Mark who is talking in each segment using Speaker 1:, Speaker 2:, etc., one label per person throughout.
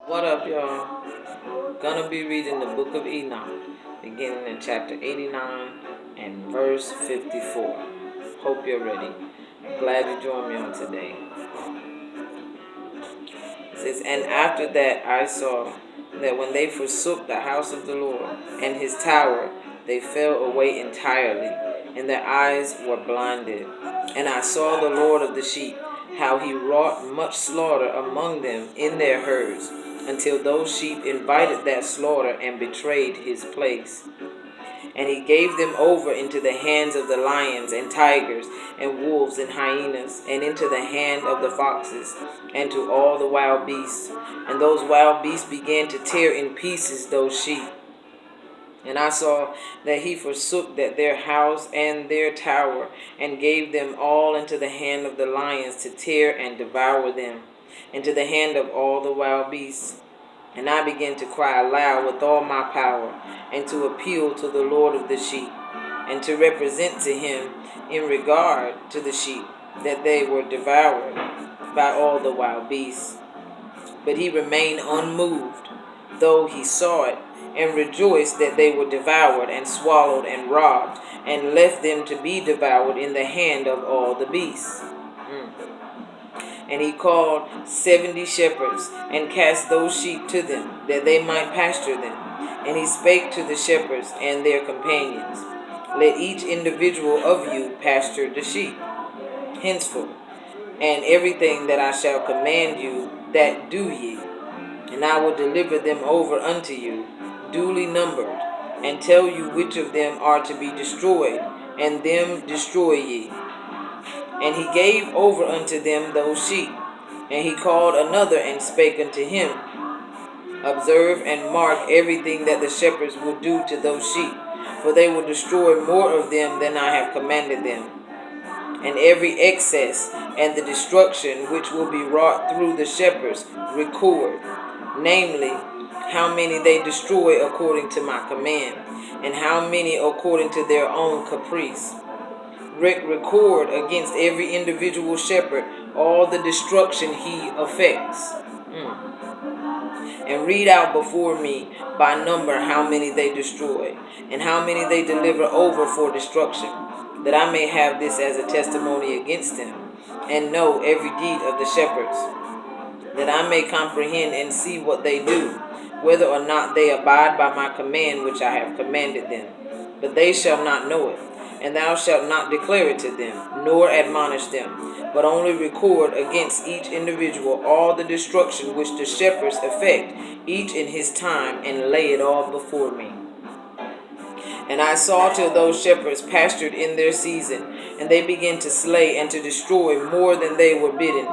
Speaker 1: What up, y'all? Gonna be reading the book of Enoch, beginning in chapter 89 and verse 54. Hope you're ready. Glad you joined me on today. It says, "And after that I saw that when they forsook the house of the Lord and his tower, they fell away entirely, and their eyes were blinded. And I saw the Lord of the sheep, how he wrought much slaughter among them in their herds, until those sheep invited that slaughter and betrayed his place. And he gave them over into the hands of the lions and tigers and wolves and hyenas, and into the hand of the foxes, and to all the wild beasts. And those wild beasts began to tear in pieces those sheep. And I saw that he forsook that their house and their tower, and gave them all into the hand of the lions to tear and devour them, into the hand of all the wild beasts. And I began to cry aloud with all my power, and to appeal to the Lord of the sheep, and to represent to him in regard to the sheep, that they were devoured by all the wild beasts. But he remained unmoved, though he saw it, and rejoiced that they were devoured, and swallowed, and robbed, and left them to be devoured in the hand of all the beasts. And he called 70 shepherds, and cast those sheep to them, that they might pasture them. And he spake to the shepherds and their companions, Let each individual of you pasture the sheep henceforth, and everything that I shall command you, that do ye. And I will deliver them over unto you, duly numbered, and tell you which of them are to be destroyed, and them destroy ye. And he gave over unto them those sheep. And he called another and spake unto him, Observe and mark everything that the shepherds will do to those sheep, for they will destroy more of them than I have commanded them. And every excess and the destruction which will be wrought through the shepherds record, namely, how many they destroy according to my command, and how many according to their own caprice. Record against every individual shepherd all the destruction he effects. And read out before me by number how many they destroy, and how many they deliver over for destruction, that I may have this as a testimony against them, and know every deed of the shepherds, that I may comprehend and see what they do, whether or not they abide by my command which I have commanded them. But they shall not know it, and thou shalt not declare it to them, nor admonish them, but only record against each individual all the destruction which the shepherds effect, each in his time, and lay it all before me. And I saw till those shepherds pastured in their season, and they began to slay and to destroy more than they were bidden.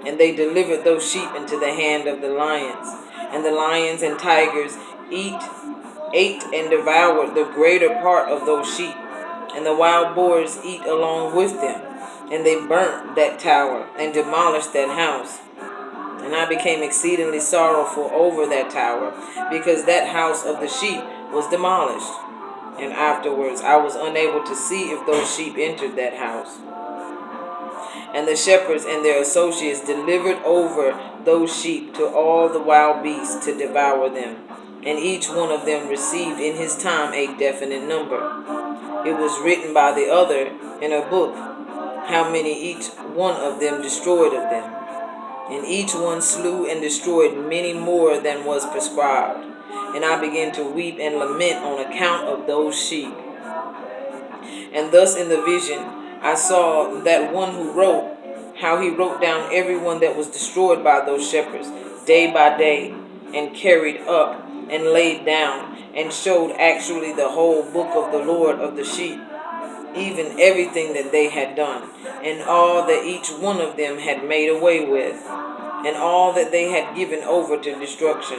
Speaker 1: And they delivered those sheep into the hand of the lions. And the lions and tigers ate and devoured the greater part of those sheep. And the wild boars eat along with them. And they burnt that tower and demolished that house. And I became exceedingly sorrowful over that tower, because that house of the sheep was demolished. And afterwards I was unable to see if those sheep entered that house. And the shepherds and their associates delivered over those sheep to all the wild beasts to devour them. And each one of them received in his time a definite number. It was written by the other in a book, how many each one of them destroyed of them. And each one slew and destroyed many more than was prescribed. And I began to weep and lament on account of those sheep. And thus in the vision I saw that one who wrote, how he wrote down everyone that was destroyed by those shepherds, day by day, and carried up and laid down, and showed actually the whole book of the Lord of the sheep, even everything that they had done, and all that each one of them had made away with, and all that they had given over to destruction.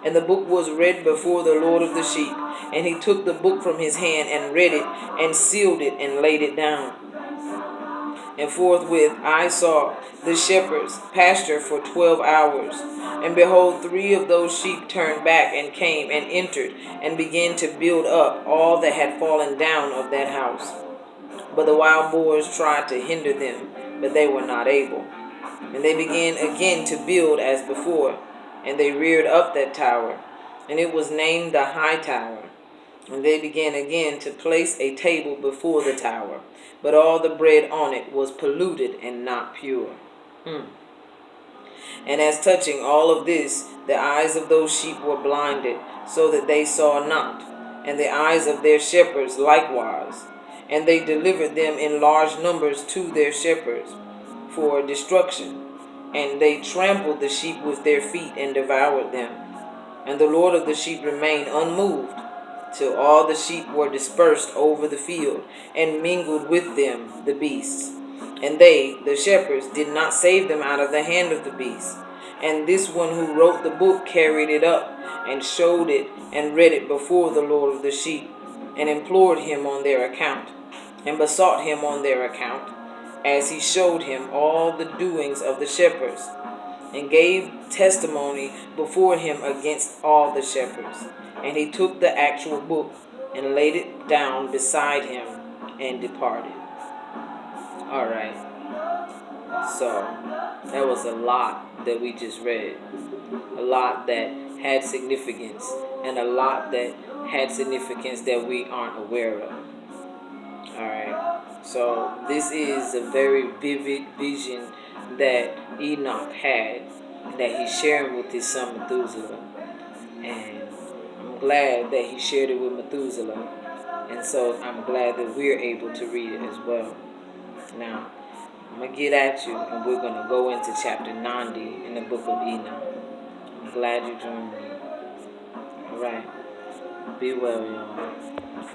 Speaker 1: And the book was read before the Lord of the sheep. And he took the book from his hand, and read it, and sealed it, and laid it down. And forthwith I saw the shepherds pasture for 12 hours. And behold, 3 of those sheep turned back, and came, and entered, and began to build up all that had fallen down of that house. But the wild boars tried to hinder them, but they were not able. And they began again to build as before. And they reared up that tower, and it was named the High Tower. And they began again to place a table before the tower, but all the bread on it was polluted and not pure. And as touching all of this, the eyes of those sheep were blinded, so that they saw not, and the eyes of their shepherds likewise. And they delivered them in large numbers to their shepherds for destruction. And they trampled the sheep with their feet and devoured them. And the Lord of the sheep remained unmoved, till all the sheep were dispersed over the field, and mingled with them the beasts. And they, the shepherds, did not save them out of the hand of the beasts. And this one who wrote the book carried it up, and showed it, and read it before the Lord of the sheep, and implored him on their account, and besought him on their account, as he showed him all the doings of the shepherds, and gave testimony before him against all the shepherds. And he took the actual book and laid it down beside him and departed. All right. So that was a lot that we just read. A lot that had significance, and a lot that had significance that we aren't aware of. All right. So this is a very vivid vision that Enoch had, that he's sharing with his son Methuselah. And I'm glad that he shared it with Methuselah. And so I'm glad that we're able to read it as well. Now, I'm going to get at you, and we're going to go into chapter 90 in the book of Enoch. I'm glad you joined me. All right. Be well, y'all.